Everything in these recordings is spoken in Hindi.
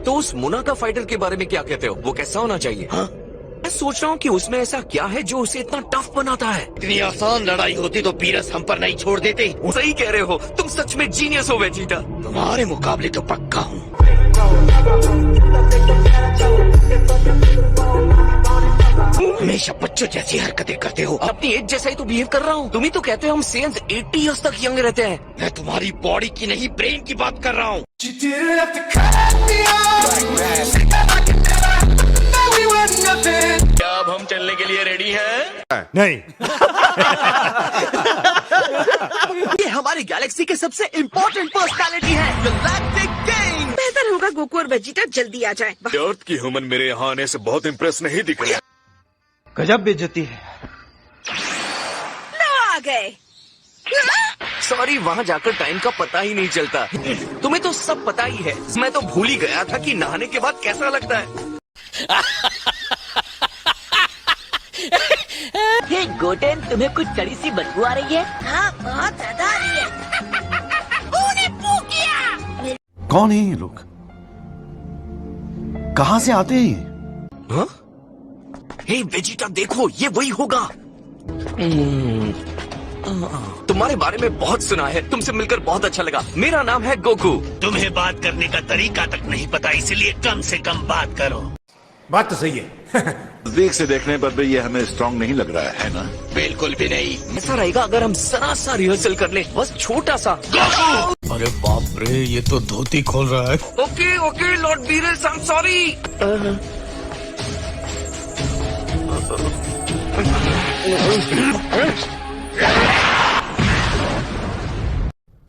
तो उस मुनाका फाइटर के बारे में क्या कहते हो? वो कैसा होना चाहिए? हाँ? मैं सोच रहा हूँ कि उसमें ऐसा क्या है जो उसे इतना टफ बनाता है। इतनी आसान लड़ाई होती तो पीरस हम पर नहीं छोड़ देते। सही कह रहे हो, तुम सच में जीनियस हो वेजिटा। तुम्हारे मुकाबले तो पक्का हूँ। हमेशा बच्चों जैसी हरकतें करते हो। अपनी एज जैसा ही तो बिहेव कर रहा हूँ। तुम ही तो कहते हो हम सेंस 80 इयर्स तक यंग रहते हैं। मैं तुम्हारी बॉडी की नहीं, ब्रेन की बात कर रहा हूँ। क्या अब हम चलने के लिए रेडी हैं? नहीं। ये हमारी गैलेक्सी के सबसे इम्पोर्टेंट पर्सनालिटी है, गैलेक्टिक किंग। बेहतर होगा गोकू और वेजिटा जल्दी आ जाएं। अर्थ की ह्यूमन मेरे यहाँ आने से बहुत इम्प्रेस नहीं दिख रहे। गजब बेइज्जती है। लो आ गए। सॉरी, वहाँ जाकर टाइम का पता ही नहीं चलता। तुम्हें तो सब पता ही है। मैं तो भूल ही गया था कि नहाने के बाद कैसा लगता है। हे गोटेन, तुम्हें कुछ कड़ी सी बदबू आ रही है? हाँ, बहुत ज्यादा आ रही है। तूने पू किया। कौन है ये लोग? कहाँ से आते हैं ये? हाँ? हे वेजिटा, देखो ये वही होगा। तुम्हारे बारे में बहुत सुना है, तुमसे मिलकर बहुत अच्छा लगा। मेरा नाम है गोकू। तुम्हें बात करने का तरीका तक नहीं पता, इसलिए कम से कम बात करो। बात तो सही है। नजदीक से देखने पर भी ये हमें स्ट्रांग नहीं लग रहा है ना? बिल्कुल भी नहीं। ऐसा रहेगा अगर हम जरा सा रिहर्सल कर ले, बस छोटा सा। अरे बाप रे, ये तो धोती खोल रहा है। ओके ओके लॉर्ड बीरल्स, आई एम सॉरी।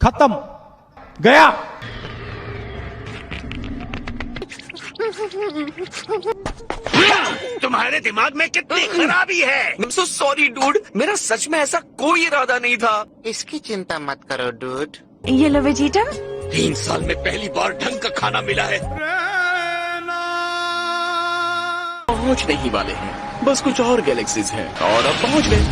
खत्म, गया। तुम्हारे दिमाग में कितनी खराबी है। I am so sorry dude, मेरा सच में ऐसा कोई इरादा नहीं था। इसकी चिंता मत करो डूड। ये लो वेजिटा। 3 साल में पहली बार ढंग का खाना मिला है। पहुंच नहीं वाले हैं, बस कुछ और गैलेक्सीज हैं और अब पहुंच गए।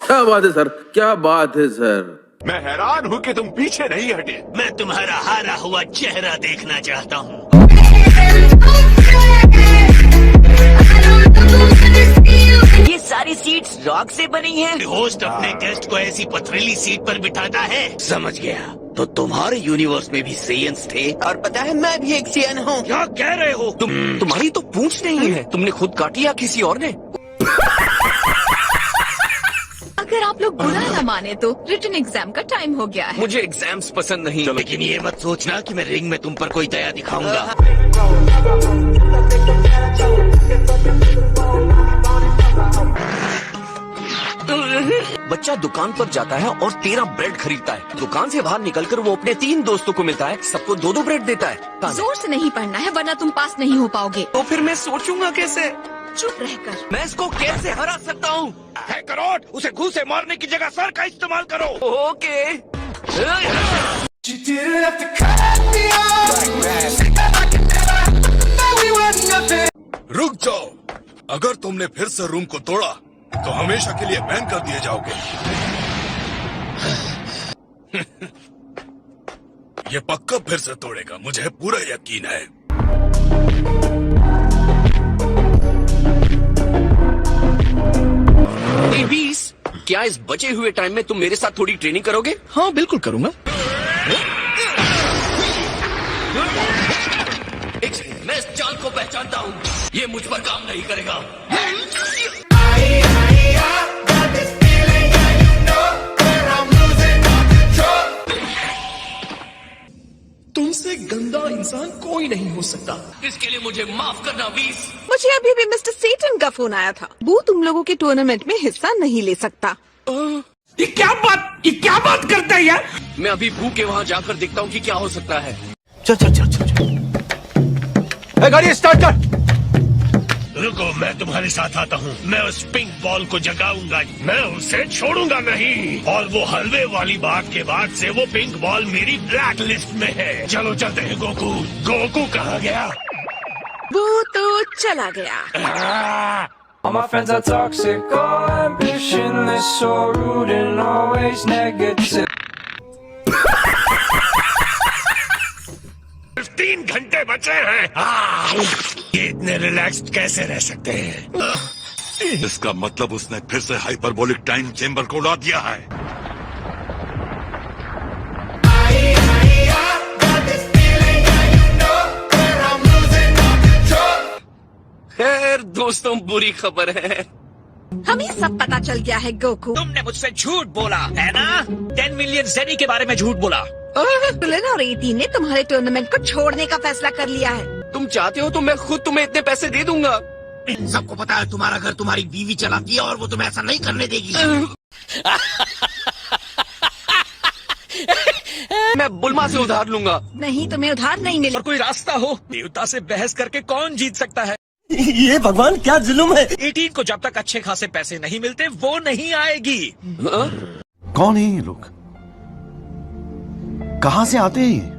क्या बात है सर, क्या बात है सर। मैं हैरान हूँ कि तुम पीछे नहीं हटे। मैं तुम्हारा हारा हुआ चेहरा देखना चाहता हूँ। ये सारी सीट्स रॉक से बनी हैं। होस्ट अपने गेस्ट को ऐसी पथरीली सीट पर बिठाता है। समझ गया, तो तुम्हारे यूनिवर्स में भी सेयंस थे। और पता है मैं भी एक सेयन हूँ। क्या कह रहे हो? तुम्हारी तो पूंछ नहीं है, तुमने खुद काटी या किसी और ने? अगर आप लोग बुरा न माने तो रिटन एग्जाम का टाइम हो गया है। मुझे एग्जाम्स पसंद नहीं। लेकिन ये मत सोचना कि मैं रिंग में तुम पर कोई दया दिखाऊंगा। बच्चा दुकान पर जाता है और 13 ब्रेड खरीदता है। दुकान से बाहर निकलकर वो अपने 3 दोस्तों को मिलता है, सबको 2-2 ब्रेड देता है। जोर से नहीं पढ़ना है वरना तुम पास नहीं हो पाओगे। तो फिर मैं सोचूंगा कैसे? चुप रहकर। मैं इसको कैसे हरा सकता हूँ? है करोड़, उसे घूसे मारने की जगह सर का इस्तेमाल करो। ओके। रुक जाओ, अगर तुमने फिर से रूम को तोड़ा तो हमेशा के लिए बैन कर दिए जाओगे। ये पक्का फिर से तोड़ेगा, मुझे पूरा यकीन है। ए 20, क्या इस बचे हुए टाइम में तुम मेरे साथ थोड़ी ट्रेनिंग करोगे? हाँ बिल्कुल करूंगा। एक सेकंड, मैं इस चाल को पहचानता हूँ। ये मुझ पर काम नहीं करेगा। तुमसे गंदा इंसान कोई नहीं हो सकता। इसके लिए मुझे माफ करना 20। मुझे अभी भी मिस्टर सेटन का फोन आया था। वो तुम लोगों के टूर्नामेंट में हिस्सा नहीं ले सकता। ये क्या बात करता है यार? मैं अभी भूखे वहाँ जाकर देखता हूँ कि क्या हो सकता है। चल चल चल चल चल। गाड़ी स्टार्ट कर। रुको, मैं तुम्हारे साथ आता हूँ। मैं उस पिंक बॉल को जगाऊंगा, मैं उसे छोड़ूंगा नहीं। और वो हलवे वाली बात के बाद से वो पिंक बॉल मेरी ब्लैक लिस्ट में है। चलो चलते हैं गोकू। गोकू कहाँ गया? वो तो चला गया। All my friends are toxic, all ambitionless, so rude and always negative. 3 घंटे बचे हैं। ये इतने रिलैक्स्ड कैसे रह सकते हैं? इसका मतलब उसने फिर से हाइपरबोलिक टाइम चेम्बर को उड़ा दिया है। खैर दोस्तों, बुरी खबर है। हमें सब पता चल गया है गोकू। तुमने मुझसे झूठ बोला है ना? 10 मिलियन जेनी के बारे में झूठ बोला। विलन और 18 ने तुम्हारे टूर्नामेंट को छोड़ने का फैसला कर लिया है। तुम चाहते हो तो मैं खुद तुम्हें इतने पैसे दे दूंगा। सबको पता है तुम्हारा घर तुम्हारी बीवी चलाती है और वो तुम्हें ऐसा नहीं करने देगी। मैं बुलमा से उधार लूंगा। नहीं, तुम्हें उधार नहीं मिलेगा। और कोई रास्ता हो, देवता से बहस करके कौन जीत सकता है? ये भगवान क्या जुल्म है। 18 को जब तक अच्छे खासे पैसे नहीं मिलते वो नहीं आएगी। कौन है ये लोग, कहाँ से आते हैं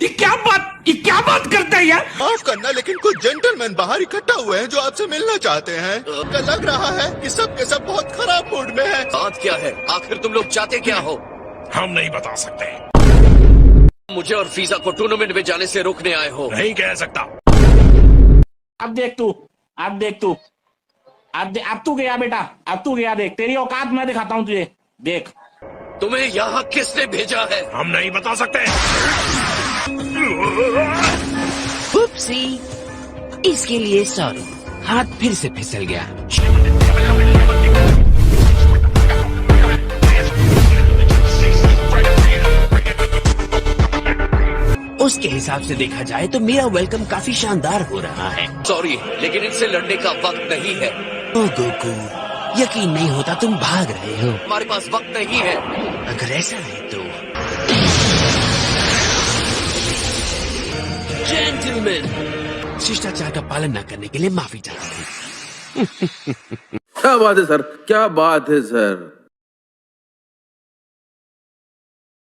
ये क्या बात करता है यार? माफ करना, लेकिन कुछ जेंटलमैन बाहर इकट्ठा हुए हैं जो आपसे मिलना चाहते हैं। क्या लग रहा है कि सब के सब बहुत खराब मूड में हैं। बात क्या है? आखिर तुम लोग चाहते क्या हो? हम नहीं बता सकते। मुझे और फीजा को टूर्नामेंट में जाने से रोकने आए हो? नहीं कह सकता। अब देख तू, अब तू गया बेटा, अब तू गया। देख तेरी औकात मैं दिखाता हूँ तुझे, देख। तुम्हें यहाँ किसने भेजा है? हम नहीं बता सकते। उपसी, इसके लिए सॉरी, हाथ फिर से फिसल गया। उसके हिसाब से देखा जाए तो मेरा वेलकम काफी शानदार हो रहा है। सॉरी, लेकिन इनसे लड़ने का वक्त नहीं है। ओ गोकू, यकीन नहीं होता तुम भाग रहे हो। हमारे पास वक्त नहीं है। अगर ऐसा है तो जेंटलमैन, शिष्टाचार का पालन न करने के लिए माफी चाहता हूँ। क्या बात है सर, क्या बात है सर।